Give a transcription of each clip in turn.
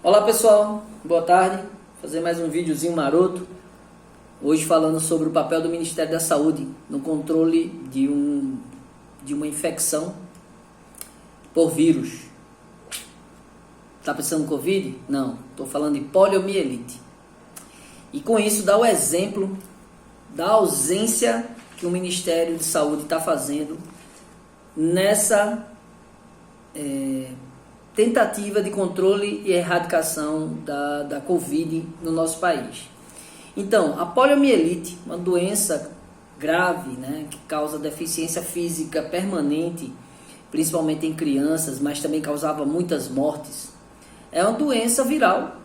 Olá pessoal, boa tarde. Vou fazer mais um videozinho maroto. Hoje falando sobre o papel do Ministério da Saúde no controle de uma infecção por vírus. Tá pensando em Covid? Não, estou falando de poliomielite. E com isso dá o exemplo da ausência que o Ministério de Saúde está fazendo nessa tentativa de controle e erradicação da Covid no nosso país. Então, a poliomielite, uma doença grave, que causa deficiência física permanente, principalmente em crianças, mas também causava muitas mortes, é uma doença viral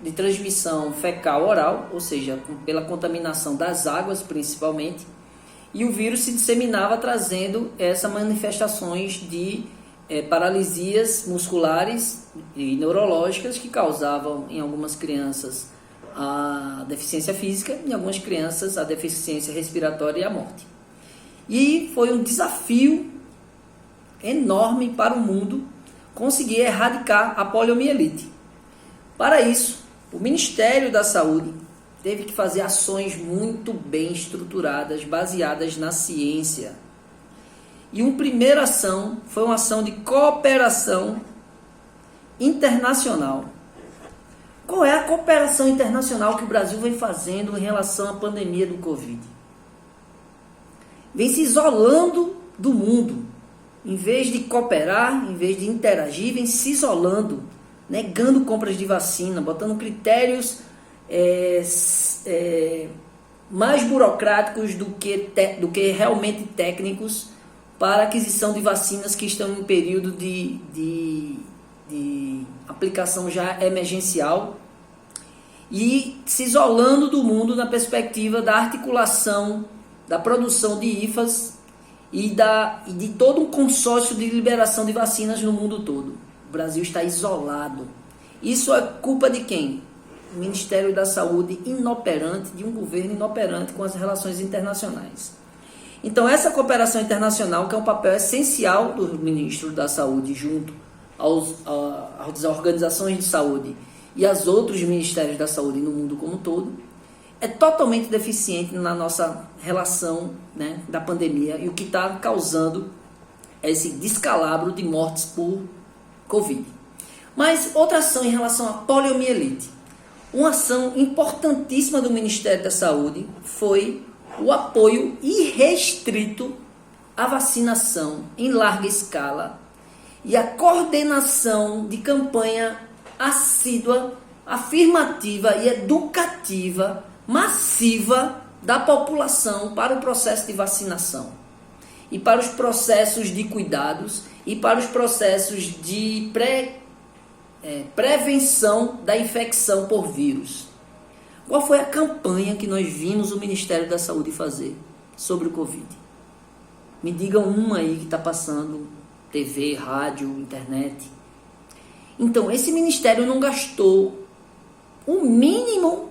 de transmissão fecal-oral, ou seja, pela contaminação das águas principalmente, e o vírus se disseminava trazendo essas manifestações de paralisias musculares e neurológicas que causavam em algumas crianças a deficiência física, em algumas crianças a deficiência respiratória e a morte. E foi um desafio enorme para o mundo conseguir erradicar a poliomielite. Para isso, o Ministério da Saúde teve que fazer ações muito bem estruturadas, baseadas na ciência. E uma primeira ação foi uma ação de cooperação internacional. Qual é a cooperação internacional que o Brasil vem fazendo em relação à pandemia do Covid? Vem se isolando do mundo. Em vez de cooperar, em vez de interagir, vem se isolando, negando compras de vacina, botando critérios mais burocráticos do que realmente técnicos para a aquisição de vacinas que estão em período de aplicação já emergencial, e se isolando do mundo na perspectiva da articulação, da produção de IFAs e de todo um consórcio de liberação de vacinas no mundo todo. O Brasil está isolado. Isso é culpa de quem? O Ministério da Saúde inoperante, de um governo inoperante com as relações internacionais. Então, essa cooperação internacional, que é um papel essencial do ministro da Saúde, junto às organizações de saúde e aos outros ministérios da saúde no mundo como um todo, é totalmente deficiente na nossa relação da pandemia, e o que está causando esse descalabro de mortes por Covid. Mas outra ação em relação à poliomielite. Uma ação importantíssima do Ministério da Saúde foi o apoio irrestrito à vacinação em larga escala e a coordenação de campanha assídua, afirmativa e educativa massiva da população para o processo de vacinação e para os processos de cuidados e para os processos de prevenção da infecção por vírus. Qual foi a campanha que nós vimos o Ministério da Saúde fazer sobre o Covid? Me digam uma aí que está passando, TV, rádio, internet. Então, esse Ministério não gastou o mínimo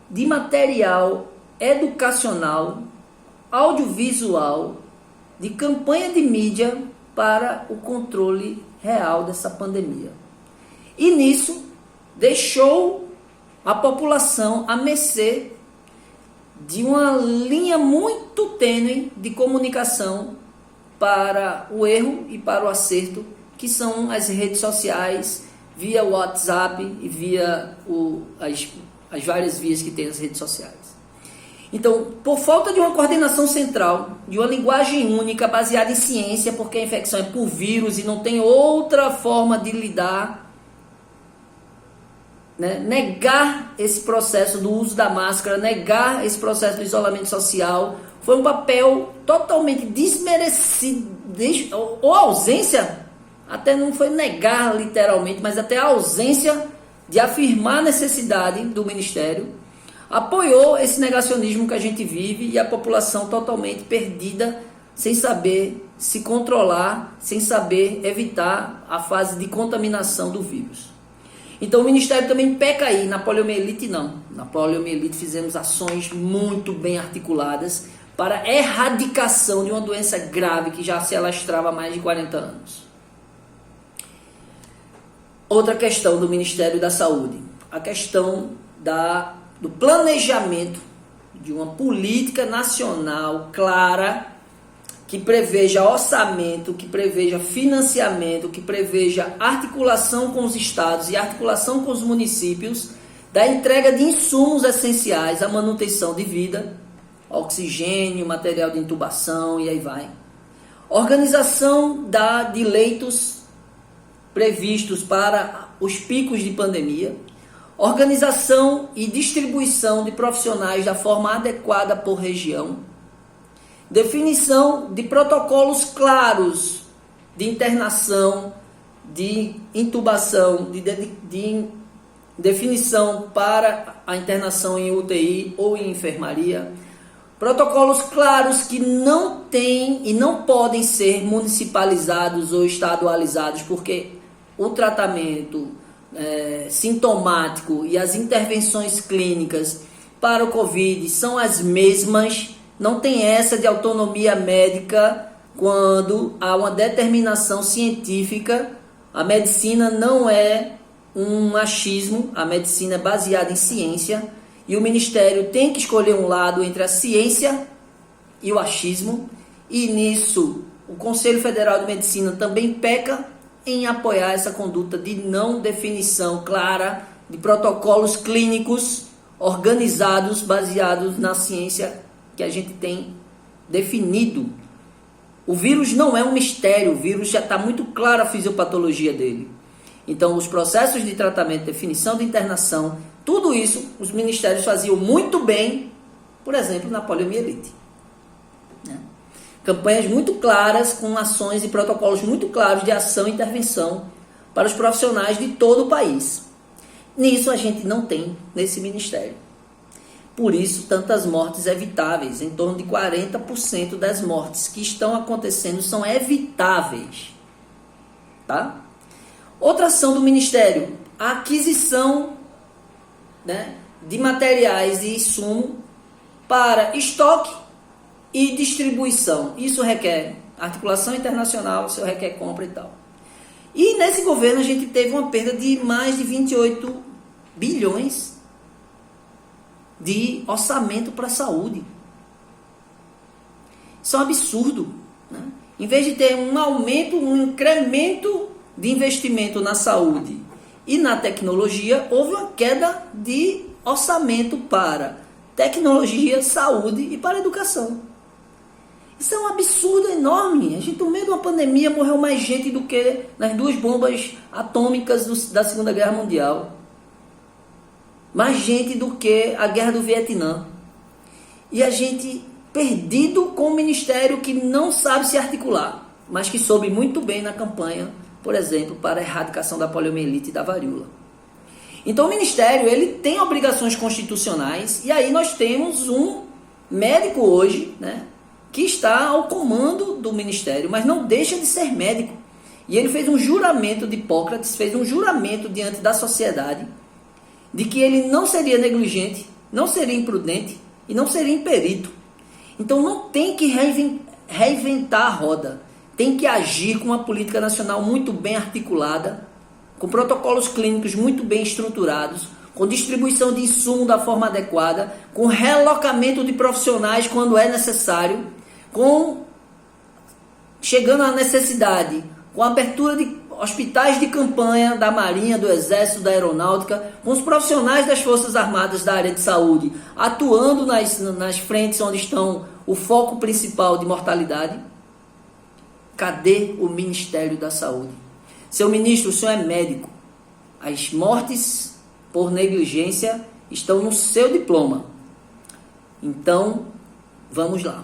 de material educacional, audiovisual, de campanha de mídia para o controle real dessa pandemia. E nisso, deixou a população à mercê de uma linha muito tênue de comunicação para o erro e para o acerto, que são as redes sociais, via WhatsApp e via as várias vias que tem as redes sociais. Então, por falta de uma coordenação central, de uma linguagem única baseada em ciência, porque a infecção é por vírus e não tem outra forma de lidar, negar esse processo do uso da máscara, negar esse processo do isolamento social, foi um papel totalmente desmerecido, ou ausência, até não foi negar literalmente, mas até a ausência de afirmar a necessidade do Ministério, apoiou esse negacionismo que a gente vive e a população totalmente perdida, sem saber se controlar, sem saber evitar a fase de contaminação do vírus. Então o Ministério também peca aí, na poliomielite não. Na poliomielite fizemos ações muito bem articuladas para a erradicação de uma doença grave que já se alastrava há mais de 40 anos. Outra questão do Ministério da Saúde, a questão do planejamento de uma política nacional clara, que preveja orçamento, que preveja financiamento, que preveja articulação com os estados e articulação com os municípios, da entrega de insumos essenciais à manutenção de vida, oxigênio, material de intubação e aí vai. Organização de leitos previstos para os picos de pandemia, organização e distribuição de profissionais da forma adequada por região, definição de protocolos claros de internação, de intubação, de definição para a internação em UTI ou em enfermaria, protocolos claros que não têm e não podem ser municipalizados ou estadualizados, porque o tratamento sintomático e as intervenções clínicas para o Covid são as mesmas. Não tem essa de autonomia médica quando há uma determinação científica. A medicina não é um achismo, a medicina é baseada em ciência e o Ministério tem que escolher um lado entre a ciência e o achismo, e nisso o Conselho Federal de Medicina também peca em apoiar essa conduta de não definição clara de protocolos clínicos organizados, baseados na ciência que a gente tem definido. O vírus não é um mistério, o vírus já está muito claro a fisiopatologia dele. Então, os processos de tratamento, definição de internação, tudo isso os ministérios faziam muito bem, por exemplo, na poliomielite. Campanhas muito claras, com ações e protocolos muito claros de ação e intervenção para os profissionais de todo o país. Nisso a gente não tem nesse ministério. Por isso, tantas mortes evitáveis, em torno de 40% das mortes que estão acontecendo são evitáveis. Tá? Outra ação do Ministério, a aquisição, de materiais e insumo para estoque e distribuição. Isso requer articulação internacional, isso requer compra e tal. E nesse governo a gente teve uma perda de mais de 28 bilhões de orçamento para a saúde. Isso é um absurdo. Em vez de ter um aumento, um incremento de investimento na saúde e na tecnologia, houve uma queda de orçamento para tecnologia, saúde e para educação. Isso é um absurdo enorme. A gente, no meio de uma pandemia, morreu mais gente do que nas 2 bombas atômicas da Segunda Guerra Mundial. Mais gente do que a Guerra do Vietnã. E a gente perdido com um ministério que não sabe se articular, mas que soube muito bem na campanha, por exemplo, para a erradicação da poliomielite e da varíola. Então o ministério ele tem obrigações constitucionais, e aí nós temos um médico hoje, que está ao comando do ministério, mas não deixa de ser médico. E ele fez um juramento de Hipócrates, fez um juramento diante da sociedade, de que ele não seria negligente, não seria imprudente e não seria imperito. Então não tem que reinventar a roda, tem que agir com uma política nacional muito bem articulada, com protocolos clínicos muito bem estruturados, com distribuição de insumo da forma adequada, com relocamento de profissionais quando é necessário, chegando à necessidade, com a abertura de hospitais de campanha da Marinha, do Exército, da Aeronáutica, com os profissionais das Forças Armadas da área de saúde, atuando nas frentes onde estão o foco principal de mortalidade. Cadê o Ministério da Saúde? Seu ministro, o senhor é médico. As mortes por negligência estão no seu diploma. Então, vamos lá.